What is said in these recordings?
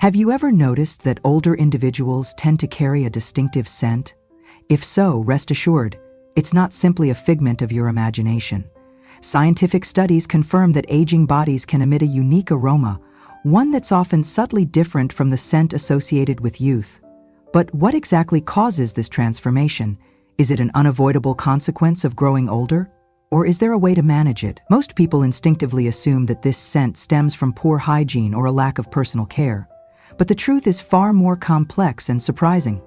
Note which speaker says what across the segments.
Speaker 1: Have you ever noticed that older individuals tend to carry a distinctive scent? If so, rest assured, it's not simply a figment of your imagination. Scientific studies confirm that aging bodies can emit a unique aroma, one that's often subtly different from the scent associated with youth. But what exactly causes this transformation? Is it an unavoidable consequence of growing older? Or is there a way to manage it? Most people instinctively assume that this scent stems from poor hygiene or a lack of personal care. But the truth is far more complex and surprising.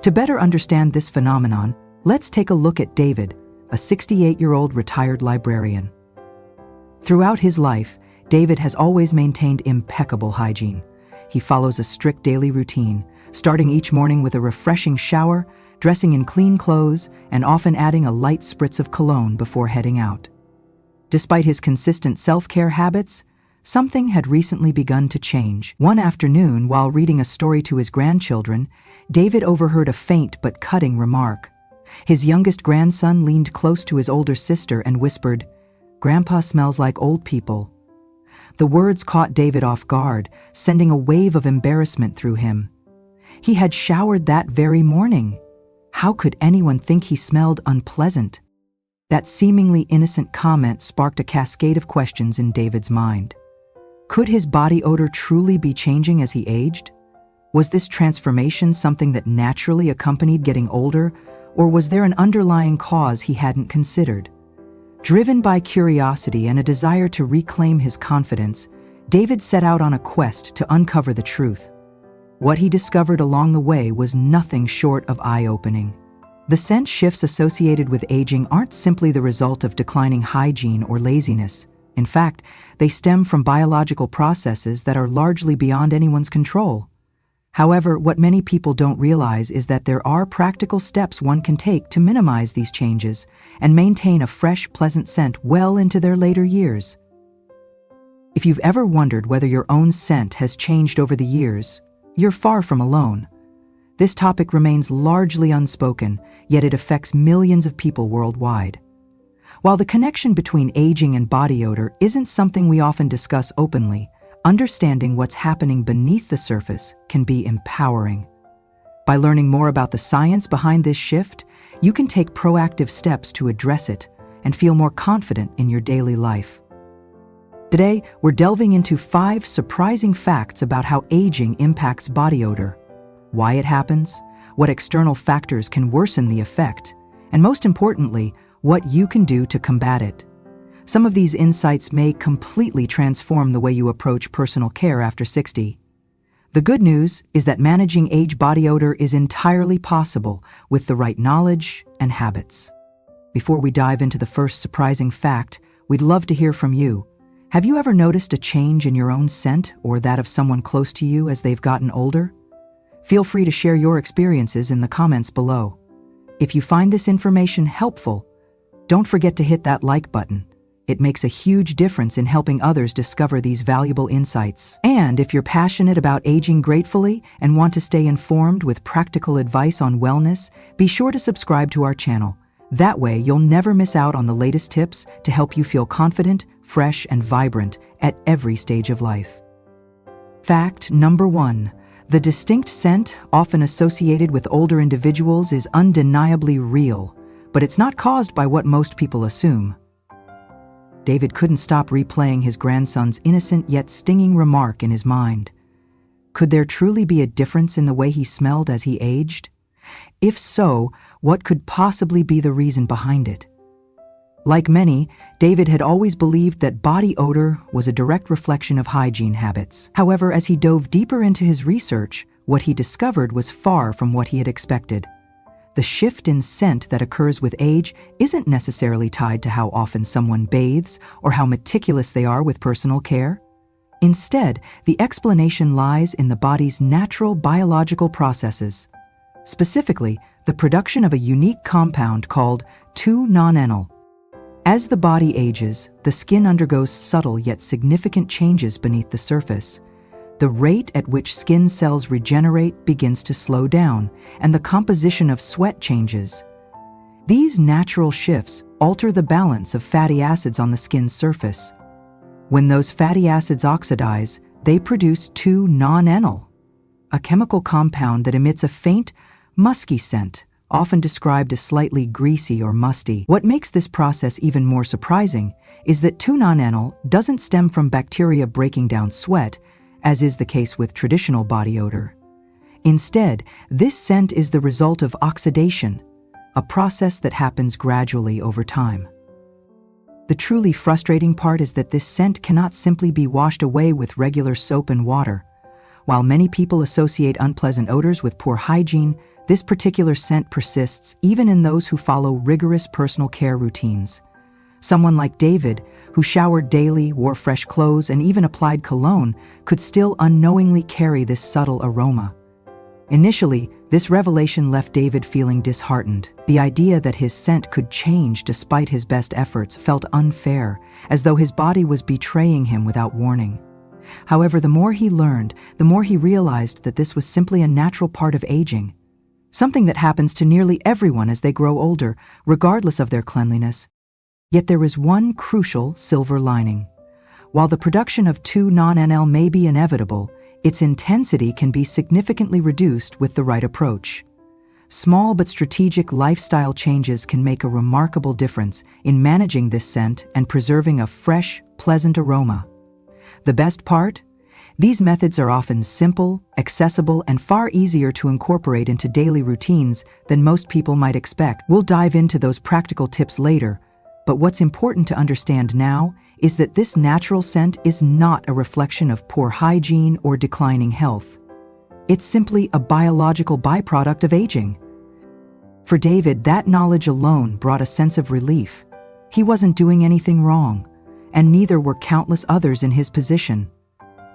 Speaker 1: To better understand this phenomenon, let's take a look at David, a 68-year-old retired librarian. Throughout his life, David has always maintained impeccable hygiene. He follows a strict daily routine, starting each morning with a refreshing shower, dressing in clean clothes, and often adding a light spritz of cologne before heading out. Despite his consistent self-care habits, something had recently begun to change. One afternoon, while reading a story to his grandchildren, David overheard a faint but cutting remark. His youngest grandson leaned close to his older sister and whispered, "Grandpa smells like old people." The words caught David off guard, sending a wave of embarrassment through him. He had showered that very morning. How could anyone think he smelled unpleasant? That seemingly innocent comment sparked a cascade of questions in David's mind. Could his body odor truly be changing as he aged? Was this transformation something that naturally accompanied getting older, or was there an underlying cause he hadn't considered? Driven by curiosity and a desire to reclaim his confidence, David set out on a quest to uncover the truth. What he discovered along the way was nothing short of eye-opening. The scent shifts associated with aging aren't simply the result of declining hygiene or laziness. In fact, they stem from biological processes that are largely beyond anyone's control. However, what many people don't realize is that there are practical steps one can take to minimize these changes and maintain a fresh, pleasant scent well into their later years. If you've ever wondered whether your own scent has changed over the years, you're far from alone. This topic remains largely unspoken, yet it affects millions of people worldwide. While the connection between aging and body odor isn't something we often discuss openly, understanding what's happening beneath the surface can be empowering. By learning more about the science behind this shift, you can take proactive steps to address it and feel more confident in your daily life. Today, we're delving into 5 surprising facts about how aging impacts body odor, why it happens, what external factors can worsen the effect, and most importantly, what you can do to combat it. Some of these insights may completely transform the way you approach personal care after 60. The good news is that managing age body odor is entirely possible with the right knowledge and habits. Before we dive into the first surprising fact, we'd love to hear from you. Have you ever noticed a change in your own scent or that of someone close to you as they've gotten older? Feel free to share your experiences in the comments below. If you find this information helpful, don't forget to hit that like button. It makes a huge difference in helping others discover these valuable insights. And if you're passionate about aging gracefully and want to stay informed with practical advice on wellness, be sure to subscribe to our channel. That way, you'll never miss out on the latest tips to help you feel confident, fresh, and vibrant at every stage of life. Fact number 1. The distinct scent often associated with older individuals is undeniably real, but it's not caused by what most people assume. David couldn't stop replaying his grandson's innocent yet stinging remark in his mind. Could there truly be a difference in the way he smelled as he aged? If so, what could possibly be the reason behind it? Like many, David had always believed that body odor was a direct reflection of hygiene habits. However, as he dove deeper into his research, what he discovered was far from what he had expected. The shift in scent that occurs with age isn't necessarily tied to how often someone bathes or how meticulous they are with personal care. Instead, the explanation lies in the body's natural biological processes. Specifically, the production of a unique compound called 2-nonenal. As the body ages, the skin undergoes subtle yet significant changes beneath the surface. The rate at which skin cells regenerate begins to slow down, and the composition of sweat changes. These natural shifts alter the balance of fatty acids on the skin's surface. When those fatty acids oxidize, They produce 2-nonenal, a chemical compound that emits a faint, musky scent, often described as slightly greasy or musty. What makes this process even more surprising is that 2-nonenal doesn't stem from bacteria breaking down sweat, as is the case with traditional body odor. Instead, this scent is the result of oxidation, a process that happens gradually over time. The truly frustrating part is that this scent cannot simply be washed away with regular soap and water. While many people associate unpleasant odors with poor hygiene, this particular scent persists even in those who follow rigorous personal care routines. Someone like David, who showered daily, wore fresh clothes, and even applied cologne, could still unknowingly carry this subtle aroma. Initially, this revelation left David feeling disheartened. The idea that his scent could change despite his best efforts felt unfair, as though his body was betraying him without warning. However, the more he learned, the more he realized that this was simply a natural part of aging, something that happens to nearly everyone as they grow older, regardless of their cleanliness. Yet there is one crucial silver lining. While the production of 2-nonenal may be inevitable, its intensity can be significantly reduced with the right approach. Small but strategic lifestyle changes can make a remarkable difference in managing this scent and preserving a fresh, pleasant aroma. The best part? These methods are often simple, accessible, and far easier to incorporate into daily routines than most people might expect. We'll dive into those practical tips later, but what's important to understand now is that this natural scent is not a reflection of poor hygiene or declining health. It's simply a biological byproduct of aging. For David, that knowledge alone brought a sense of relief. He wasn't doing anything wrong, and neither were countless others in his position.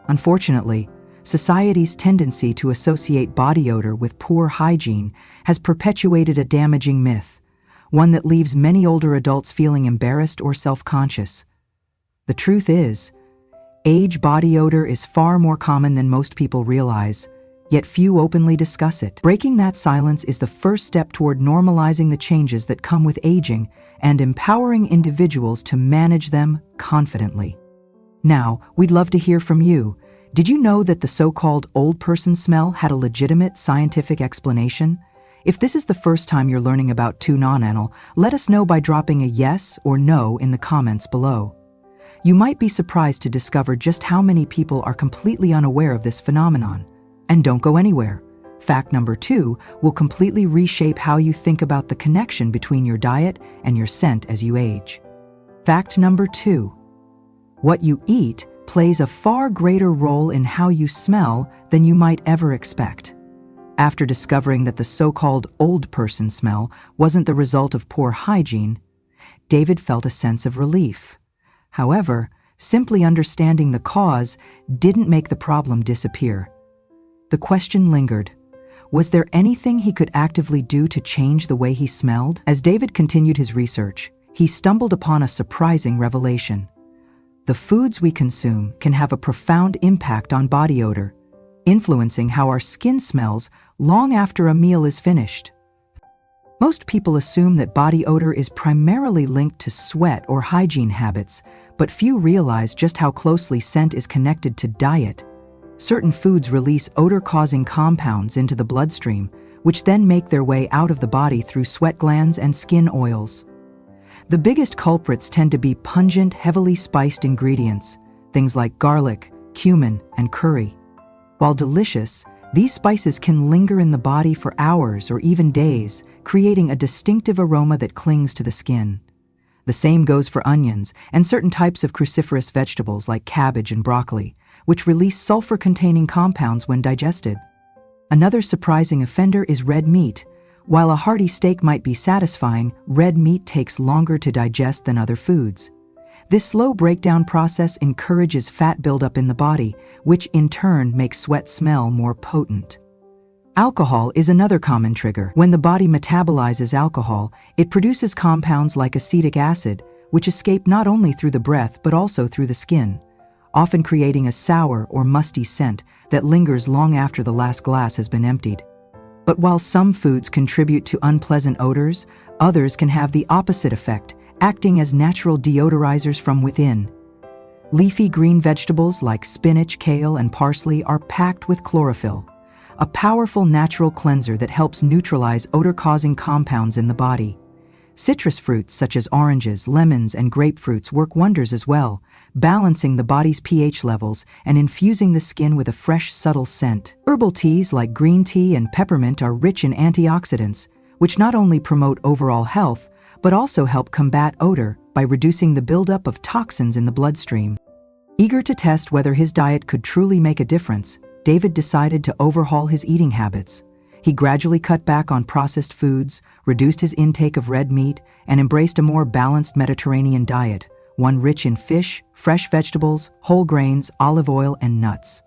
Speaker 1: Unfortunately, society's tendency to associate body odor with poor hygiene has perpetuated a damaging myth, one that leaves many older adults feeling embarrassed or self-conscious. The truth is, age body odor is far more common than most people realize, yet few openly discuss it. Breaking that silence is the first step toward normalizing the changes that come with aging and empowering individuals to manage them confidently. Now, we'd love to hear from you. Did you know that the so-called old person smell had a legitimate scientific explanation? If this is the first time you're learning about 2-nonenal, let us know by dropping a yes or no in the comments below. You might be surprised to discover just how many people are completely unaware of this phenomenon. And don't go anywhere. Fact number 2 will completely reshape how you think about the connection between your diet and your scent as you age. Fact number 2. What you eat plays a far greater role in how you smell than you might ever expect. After discovering that the so-called old person smell wasn't the result of poor hygiene, David felt a sense of relief. However, simply understanding the cause didn't make the problem disappear. The question lingered. Was there anything he could actively do to change the way he smelled? As David continued his research, he stumbled upon a surprising revelation. The foods we consume can have a profound impact on body odor, influencing how our skin smells long after a meal is finished. Most people assume that body odor is primarily linked to sweat or hygiene habits, but few realize just how closely scent is connected to diet. Certain foods release odor-causing compounds into the bloodstream, which then make their way out of the body through sweat glands and skin oils. The biggest culprits tend to be pungent, heavily spiced ingredients, things like garlic, cumin, and curry. While delicious, these spices can linger in the body for hours or even days, creating a distinctive aroma that clings to the skin. The same goes for onions and certain types of cruciferous vegetables like cabbage and broccoli, which release sulfur-containing compounds when digested. Another surprising offender is red meat. While a hearty steak might be satisfying, red meat takes longer to digest than other foods. This slow breakdown process encourages fat buildup in the body, which in turn makes sweat smell more potent. Alcohol is another common trigger. When the body metabolizes alcohol, it produces compounds like acetic acid, which escape not only through the breath but also through the skin, often creating a sour or musty scent that lingers long after the last glass has been emptied. But while some foods contribute to unpleasant odors, others can have the opposite effect, acting as natural deodorizers from within. Leafy green vegetables like spinach, kale, and parsley are packed with chlorophyll, a powerful natural cleanser that helps neutralize odor-causing compounds in the body. Citrus fruits such as oranges, lemons, and grapefruits work wonders as well, balancing the body's pH levels and infusing the skin with a fresh, subtle scent. Herbal teas like green tea and peppermint are rich in antioxidants, which not only promote overall health, but also help combat odor by reducing the buildup of toxins in the bloodstream. Eager to test whether his diet could truly make a difference, David decided to overhaul his eating habits. He gradually cut back on processed foods, reduced his intake of red meat, and embraced a more balanced Mediterranean diet, one rich in fish, fresh vegetables, whole grains, olive oil, and nuts.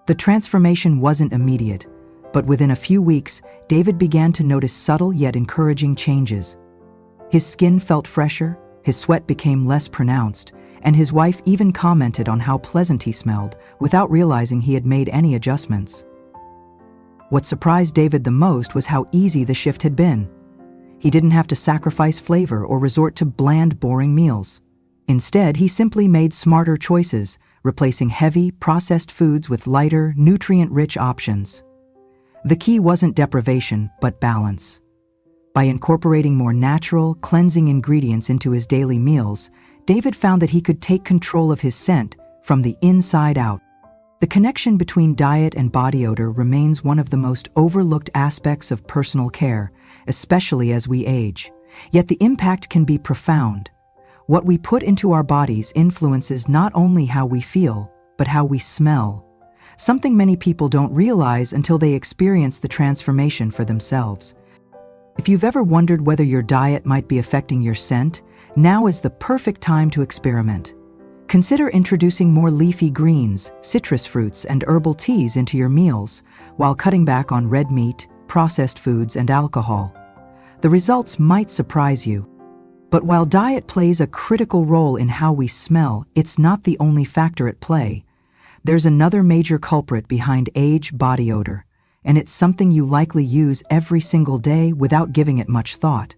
Speaker 1: The transformation wasn't immediate, but within a few weeks, David began to notice subtle yet encouraging changes. His skin felt fresher, his sweat became less pronounced, and his wife even commented on how pleasant he smelled, without realizing he had made any adjustments. What surprised David the most was how easy the shift had been. He didn't have to sacrifice flavor or resort to bland, boring meals. Instead, he simply made smarter choices, replacing heavy, processed foods with lighter, nutrient-rich options. The key wasn't deprivation, but balance. By incorporating more natural, cleansing ingredients into his daily meals, David found that he could take control of his scent from the inside out. The connection between diet and body odor remains one of the most overlooked aspects of personal care, especially as we age. Yet the impact can be profound. What we put into our bodies influences not only how we feel, but how we smell. Something many people don't realize until they experience the transformation for themselves. If you've ever wondered whether your diet might be affecting your scent, now is the perfect time to experiment. Consider introducing more leafy greens, citrus fruits, and herbal teas into your meals, while cutting back on red meat, processed foods, and alcohol. The results might surprise you. But while diet plays a critical role in how we smell, it's not the only factor at play. There's another major culprit behind age: body odor, and it's something you likely use every single day without giving it much thought.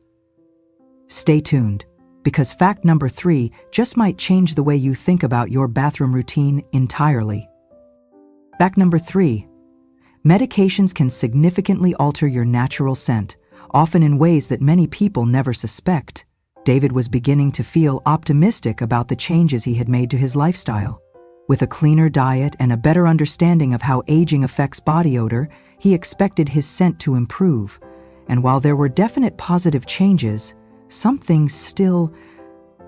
Speaker 1: Stay tuned, because fact number 3 just might change the way you think about your bathroom routine entirely. Fact number 3. Medications can significantly alter your natural scent, often in ways that many people never suspect. David was beginning to feel optimistic about the changes he had made to his lifestyle. With a cleaner diet and a better understanding of how aging affects body odor, he expected his scent to improve. And while there were definite positive changes, some things still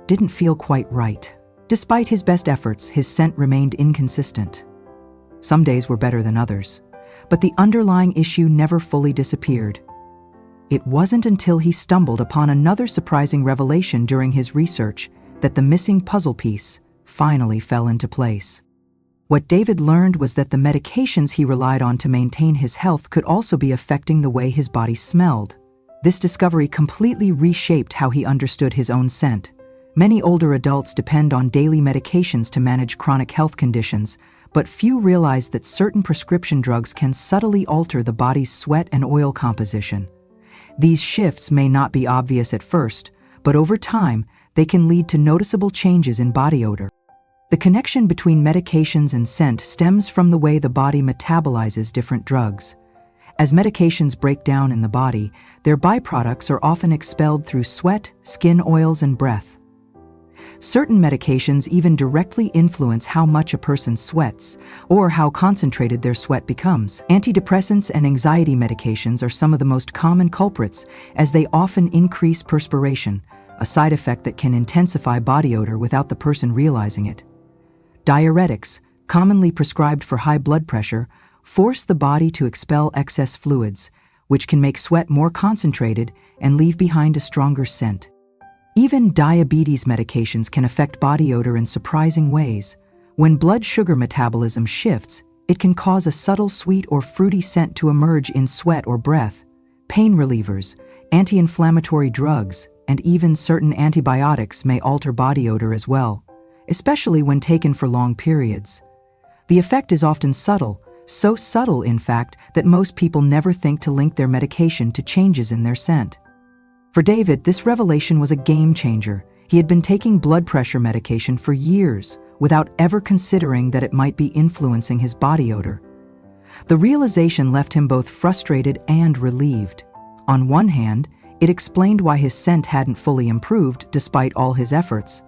Speaker 1: didn't feel quite right. Despite his best efforts, his scent remained inconsistent. Some days were better than others, but the underlying issue never fully disappeared. It wasn't until he stumbled upon another surprising revelation during his research that the missing puzzle piece finally fell into place. What David learned was that the medications he relied on to maintain his health could also be affecting the way his body smelled. This discovery completely reshaped how he understood his own scent. Many older adults depend on daily medications to manage chronic health conditions, but few realize that certain prescription drugs can subtly alter the body's sweat and oil composition. These shifts may not be obvious at first, but over time, they can lead to noticeable changes in body odor. The connection between medications and scent stems from the way the body metabolizes different drugs. As medications break down in the body, their byproducts are often expelled through sweat, skin oils, and breath. Certain medications even directly influence how much a person sweats or how concentrated their sweat becomes. Antidepressants and anxiety medications are some of the most common culprits, as they often increase perspiration, a side effect that can intensify body odor without the person realizing it. Diuretics, commonly prescribed for high blood pressure, force the body to expel excess fluids, which can make sweat more concentrated and leave behind a stronger scent. Even diabetes medications can affect body odor in surprising ways. When blood sugar metabolism shifts, it can cause a subtle sweet or fruity scent to emerge in sweat or breath. Pain relievers, anti-inflammatory drugs, and even certain antibiotics may alter body odor as well, especially when taken for long periods. The effect is often subtle, so subtle, in fact, that most people never think to link their medication to changes in their scent. For David, this revelation was a game changer. He had been taking blood pressure medication for years without ever considering that it might be influencing his body odor. The realization left him both frustrated and relieved. On one hand, it explained why his scent hadn't fully improved despite all his efforts.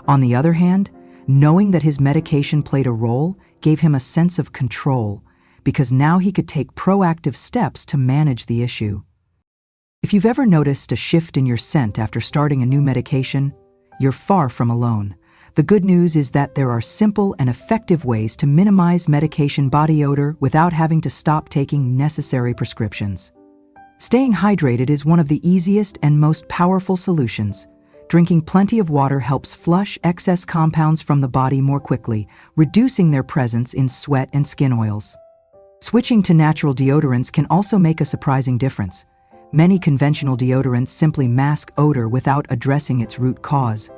Speaker 1: On the other hand, knowing that his medication played a role gave him a sense of control, because now he could take proactive steps to manage the issue. If you've ever noticed a shift in your scent after starting a new medication, you're far from alone. The good news is that there are simple and effective ways to minimize medication body odor without having to stop taking necessary prescriptions. Staying hydrated is one of the easiest and most powerful solutions. Drinking plenty of water helps flush excess compounds from the body more quickly, reducing their presence in sweat and skin oils. Switching to natural deodorants can also make a surprising difference. Many conventional deodorants simply mask odor without addressing its root cause.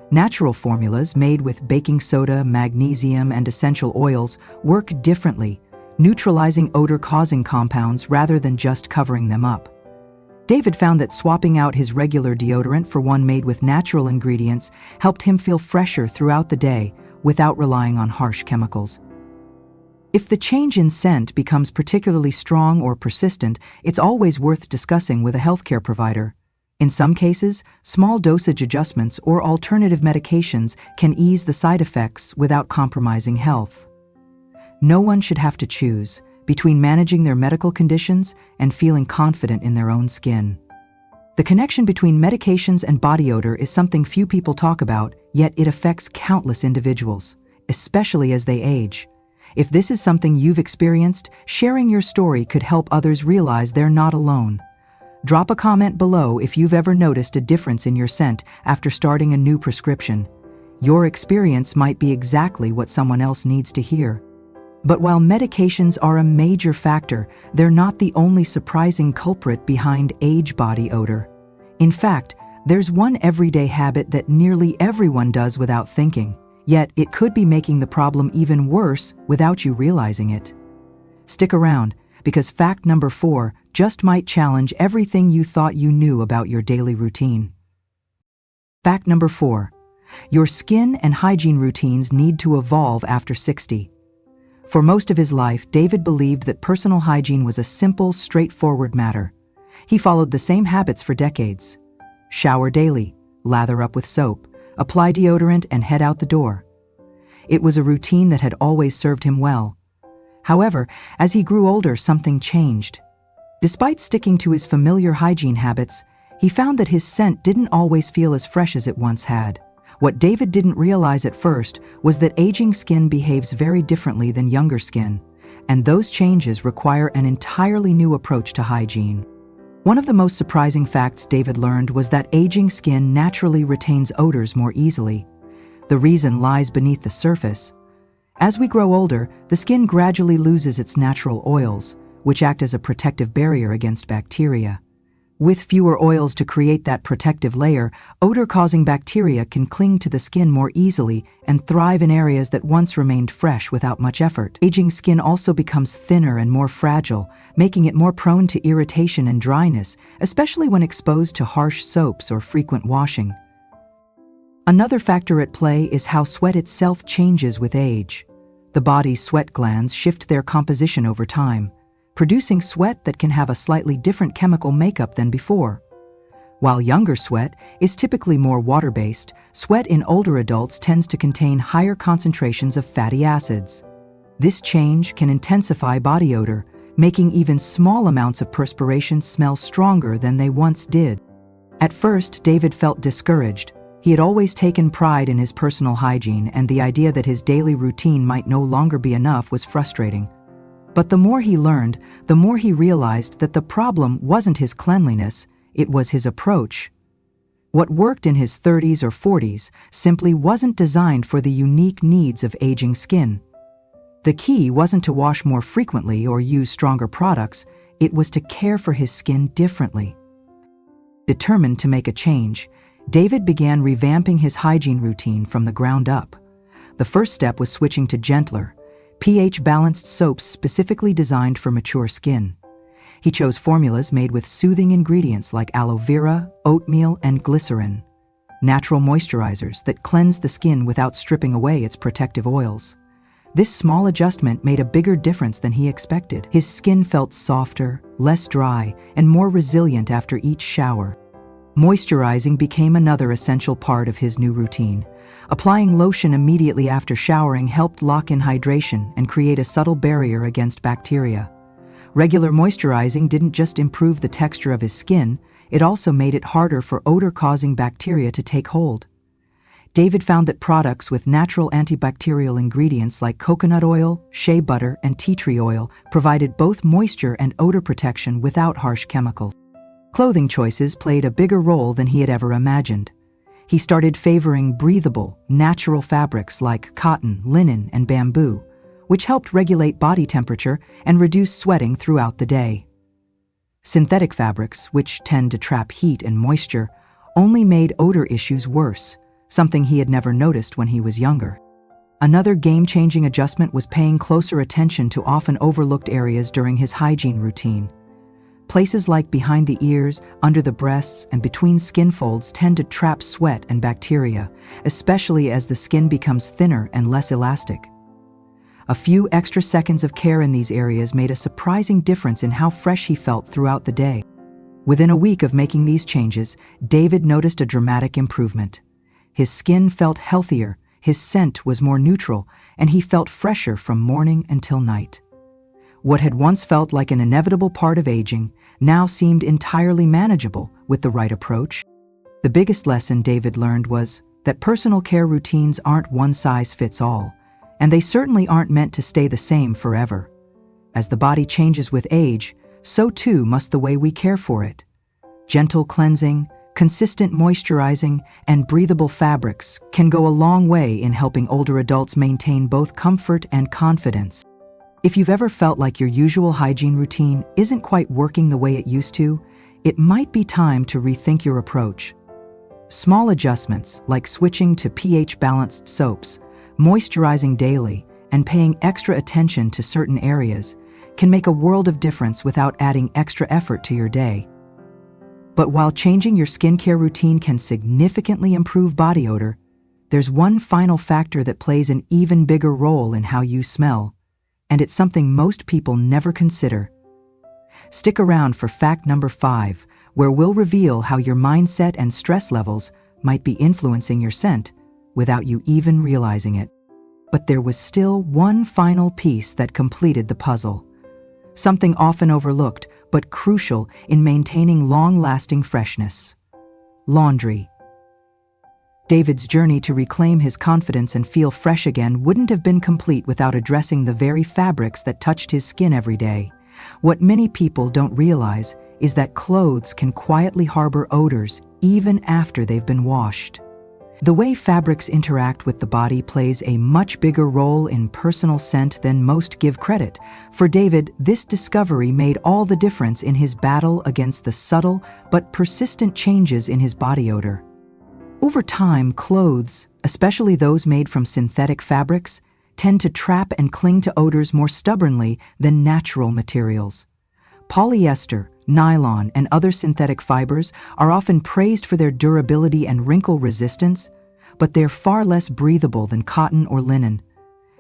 Speaker 1: Natural formulas made with baking soda, magnesium, and essential oils work differently, neutralizing odor-causing compounds rather than just covering them up. David found that swapping out his regular deodorant for one made with natural ingredients helped him feel fresher throughout the day without relying on harsh chemicals. If the change in scent becomes particularly strong or persistent, it's always worth discussing with a healthcare provider. In some cases, small dosage adjustments or alternative medications can ease the side effects without compromising health. No one should have to choose between managing their medical conditions and feeling confident in their own skin. The connection between medications and body odor is something few people talk about, yet it affects countless individuals, especially as they age. If this is something you've experienced, sharing your story could help others realize they're not alone. Drop a comment below if you've ever noticed a difference in your scent after starting a new prescription. Your experience might be exactly what someone else needs to hear. But while medications are a major factor, they're not the only surprising culprit behind age body odor. In fact, there's one everyday habit that nearly everyone does without thinking, yet it could be making the problem even worse without you realizing it. Stick around, because fact number 4 just might challenge everything you thought you knew about your daily routine. Fact number 4. Your skin and hygiene routines need to evolve after 60. For most of his life, David believed that personal hygiene was a simple, straightforward matter. He followed the same habits for decades. Shower daily, lather up with soap, apply deodorant, and head out the door. It was a routine that had always served him well. However, as he grew older, something changed. Despite sticking to his familiar hygiene habits, he found that his scent didn't always feel as fresh as it once had. What David didn't realize at first was that aging skin behaves very differently than younger skin, and those changes require an entirely new approach to hygiene. One of the most surprising facts David learned was that aging skin naturally retains odors more easily. The reason lies beneath the surface. As we grow older, the skin gradually loses its natural oils, which act as a protective barrier against bacteria. With fewer oils to create that protective layer, odor-causing bacteria can cling to the skin more easily and thrive in areas that once remained fresh without much effort. Aging skin also becomes thinner and more fragile, making it more prone to irritation and dryness, especially when exposed to harsh soaps or frequent washing. Another factor at play is how sweat itself changes with age. The body's sweat glands shift their composition over time, producing sweat that can have a slightly different chemical makeup than before. While younger sweat is typically more water-based, sweat in older adults tends to contain higher concentrations of fatty acids. This change can intensify body odor, making even small amounts of perspiration smell stronger than they once did. At first, David felt discouraged. He had always taken pride in his personal hygiene, and the idea that his daily routine might no longer be enough was frustrating. But the more he learned, the more he realized that the problem wasn't his cleanliness, it was his approach. What worked in his 30s or 40s simply wasn't designed for the unique needs of aging skin. The key wasn't to wash more frequently or use stronger products, it was to care for his skin differently. Determined to make a change, David began revamping his hygiene routine from the ground up. The first step was switching to gentler, pH-balanced soaps specifically designed for mature skin. He chose formulas made with soothing ingredients like aloe vera, oatmeal, and glycerin. natural moisturizers that cleanse the skin without stripping away its protective oils. This small adjustment made a bigger difference than he expected. His skin felt softer, less dry, and more resilient after each shower. Moisturizing became another essential part of his new routine. Applying lotion immediately after showering helped lock in hydration and create a subtle barrier against bacteria. Regular moisturizing didn't just improve the texture of his skin, it also made it harder for odor-causing bacteria to take hold. David found that products with natural antibacterial ingredients like coconut oil, shea butter, and tea tree oil provided both moisture and odor protection without harsh chemicals. Clothing choices played a bigger role than he had ever imagined. He started favoring breathable, natural fabrics like cotton, linen, and bamboo, which helped regulate body temperature and reduce sweating throughout the day. Synthetic fabrics, which tend to trap heat and moisture, only made odor issues worse, something he had never noticed when he was younger. Another game-changing adjustment was paying closer attention to often overlooked areas during his hygiene routine. Places like behind the ears, under the breasts, and between skin folds tend to trap sweat and bacteria, especially as the skin becomes thinner and less elastic. A few extra seconds of care in these areas made a surprising difference in how fresh he felt throughout the day. Within a week of making these changes, David noticed a dramatic improvement. His skin felt healthier, his scent was more neutral, and he felt fresher from morning until night. What had once felt like an inevitable part of aging now seemed entirely manageable with the right approach. The biggest lesson David learned was that personal care routines aren't one size fits all, and they certainly aren't meant to stay the same forever. As the body changes with age, so too must the way we care for it. Gentle cleansing, consistent moisturizing, and breathable fabrics can go a long way in helping older adults maintain both comfort and confidence. If you've ever felt like your usual hygiene routine isn't quite working the way it used to, it might be time to rethink your approach. Small adjustments, like switching to pH-balanced soaps, moisturizing daily, and paying extra attention to certain areas, can make a world of difference without adding extra effort to your day. But while changing your skincare routine can significantly improve body odor, there's one final factor that plays an even bigger role in how you smell, and it's something most people never consider. Stick around for fact number 5, where we'll reveal how your mindset and stress levels might be influencing your scent without you even realizing it. But there was still one final piece that completed the puzzle. Something often overlooked, but crucial in maintaining long-lasting freshness: laundry. David's journey to reclaim his confidence and feel fresh again wouldn't have been complete without addressing the very fabrics that touched his skin every day. What many people don't realize is that clothes can quietly harbor odors even after they've been washed. The way fabrics interact with the body plays a much bigger role in personal scent than most give credit. For David, this discovery made all the difference in his battle against the subtle but persistent changes in his body odor. Over time, clothes, especially those made from synthetic fabrics, tend to trap and cling to odors more stubbornly than natural materials. Polyester, nylon, and other synthetic fibers are often praised for their durability and wrinkle resistance, but they're far less breathable than cotton or linen.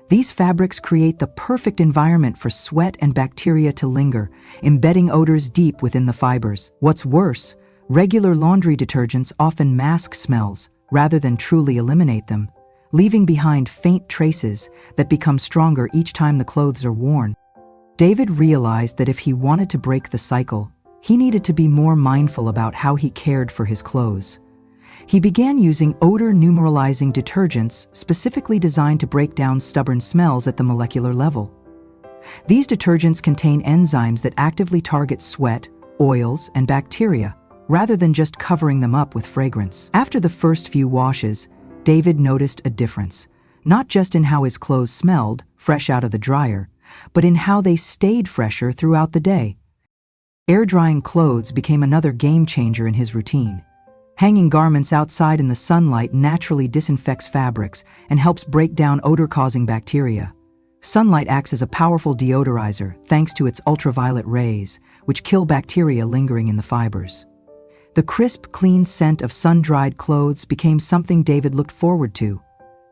Speaker 1: These fabrics create the perfect environment for sweat and bacteria to linger, embedding odors deep within the fibers. What's worse, regular laundry detergents often mask smells rather than truly eliminate them, leaving behind faint traces that become stronger each time the clothes are worn. David realized that if he wanted to break the cycle, he needed to be more mindful about how he cared for his clothes. He began using odor-neutralizing detergents specifically designed to break down stubborn smells at the molecular level. These detergents contain enzymes that actively target sweat, oils, and bacteria, rather than just covering them up with fragrance. After the first few washes, David noticed a difference, not just in how his clothes smelled, fresh out of the dryer, but in how they stayed fresher throughout the day. Air-drying clothes became another game-changer in his routine. Hanging garments outside in the sunlight naturally disinfects fabrics and helps break down odor-causing bacteria. Sunlight acts as a powerful deodorizer thanks to its ultraviolet rays, which kill bacteria lingering in the fibers. The crisp, clean scent of sun-dried clothes became something David looked forward to,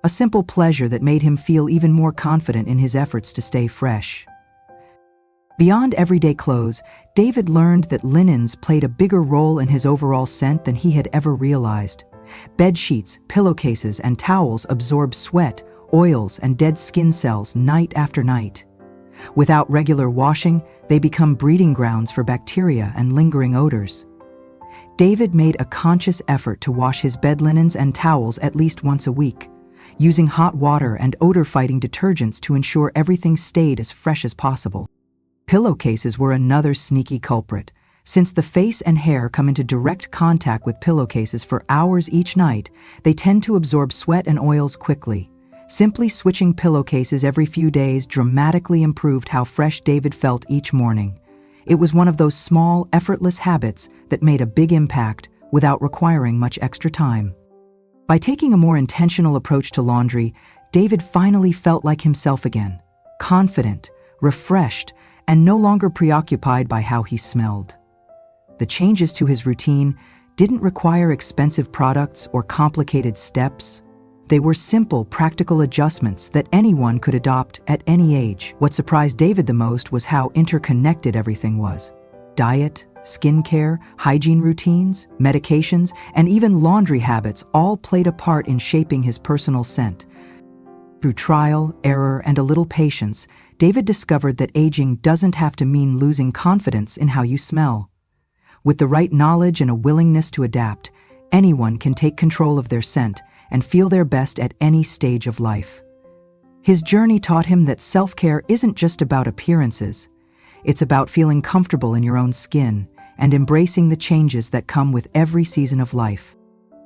Speaker 1: a simple pleasure that made him feel even more confident in his efforts to stay fresh. Beyond everyday clothes, David learned that linens played a bigger role in his overall scent than he had ever realized. Bed sheets, pillowcases, and towels absorb sweat, oils, and dead skin cells night after night. Without regular washing, they become breeding grounds for bacteria and lingering odors. David made a conscious effort to wash his bed linens and towels at least once a week, using hot water and odor-fighting detergents to ensure everything stayed as fresh as possible. Pillowcases were another sneaky culprit. Since the face and hair come into direct contact with pillowcases for hours each night, they tend to absorb sweat and oils quickly. Simply switching pillowcases every few days dramatically improved how fresh David felt each morning. It was one of those small, effortless habits that made a big impact without requiring much extra time. By taking a more intentional approach to laundry, David finally felt like himself again, confident, refreshed, and no longer preoccupied by how he smelled. The changes to his routine didn't require expensive products or complicated steps. They were simple, practical adjustments that anyone could adopt at any age. What surprised David the most was how interconnected everything was. Diet, skincare, hygiene routines, medications, and even laundry habits all played a part in shaping his personal scent. Through trial, error, and a little patience, David discovered that aging doesn't have to mean losing confidence in how you smell. With the right knowledge and a willingness to adapt, anyone can take control of their scent and feel their best at any stage of life. His journey taught him that self-care isn't just about appearances. It's about feeling comfortable in your own skin and embracing the changes that come with every season of life.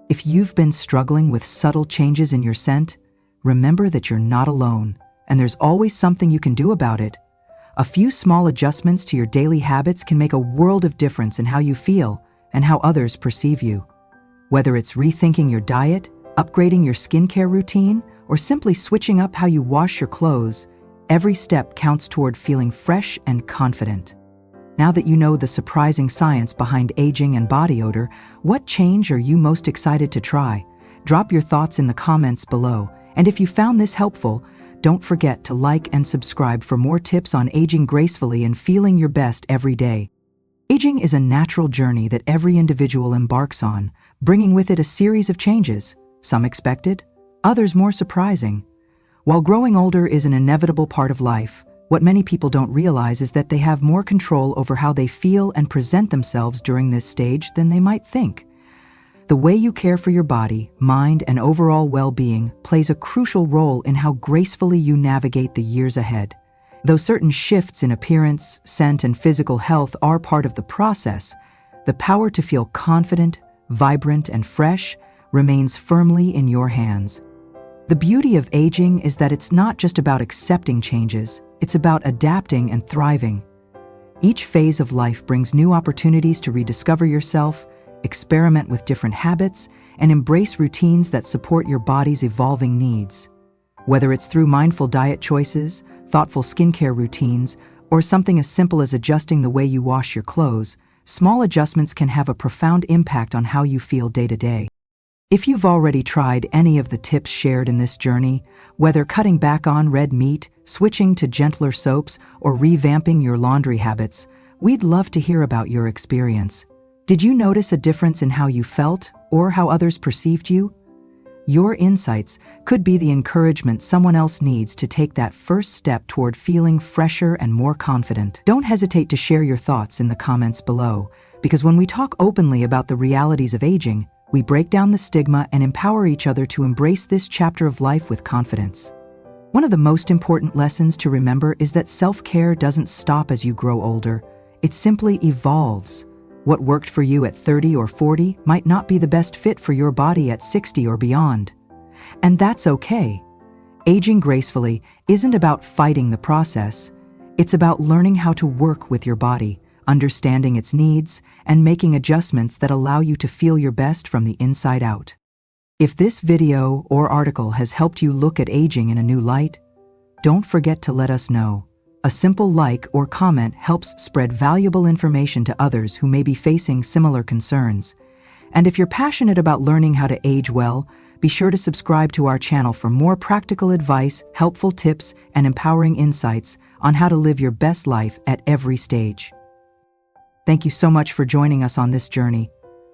Speaker 1: If you've been struggling with subtle changes in your scent, remember that you're not alone, and there's always something you can do about it. A few small adjustments to your daily habits can make a world of difference in how you feel and how others perceive you. Whether it's rethinking your diet, upgrading your skincare routine, or simply switching up how you wash your clothes, every step counts toward feeling fresh and confident. Now that you know the surprising science behind aging and body odor, what change are you most excited to try? Drop your thoughts in the comments below. And if you found this helpful, don't forget to like and subscribe for more tips on aging gracefully and feeling your best every day. Aging is a natural journey that every individual embarks on, bringing with it a series of changes, some expected, others more surprising. While growing older is an inevitable part of life, what many people don't realize is that they have more control over how they feel and present themselves during this stage than they might think. The way you care for your body, mind, and overall well-being plays a crucial role in how gracefully you navigate the years ahead. Though certain shifts in appearance, scent, and physical health are part of the process, the power to feel confident, vibrant, and fresh remains firmly in your hands. The beauty of aging is that it's not just about accepting changes, it's about adapting and thriving. Each phase of life brings new opportunities to rediscover yourself, experiment with different habits, and embrace routines that support your body's evolving needs. Whether it's through mindful diet choices, thoughtful skincare routines, or something as simple as adjusting the way you wash your clothes, small adjustments can have a profound impact on how you feel day to day. If you've already tried any of the tips shared in this journey, whether cutting back on red meat, switching to gentler soaps, or revamping your laundry habits, we'd love to hear about your experience. Did you notice a difference in how you felt or how others perceived you? Your insights could be the encouragement someone else needs to take that first step toward feeling fresher and more confident. Don't hesitate to share your thoughts in the comments below, because when we talk openly about the realities of aging, we break down the stigma and empower each other to embrace this chapter of life with confidence. One of the most important lessons to remember is that self-care doesn't stop as you grow older. It simply evolves. What worked for you at 30 or 40 might not be the best fit for your body at 60 or beyond. And that's okay. Aging gracefully isn't about fighting the process. It's about learning how to work with your body, understanding its needs, and making adjustments that allow you to feel your best from the inside out. If this video or article has helped you look at aging in a new light, don't forget to let us know. A simple like or comment helps spread valuable information to others who may be facing similar concerns. And if you're passionate about learning how to age well, be sure to subscribe to our channel for more practical advice, helpful tips, and empowering insights on how to live your best life at every stage. Thank you so much for joining us on this journey.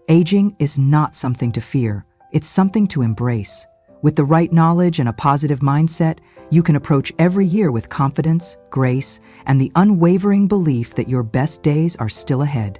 Speaker 1: Aging is not something to fear, it's something to embrace. With the right knowledge and a positive mindset, you can approach every year with confidence, grace, and the unwavering belief that your best days are still ahead.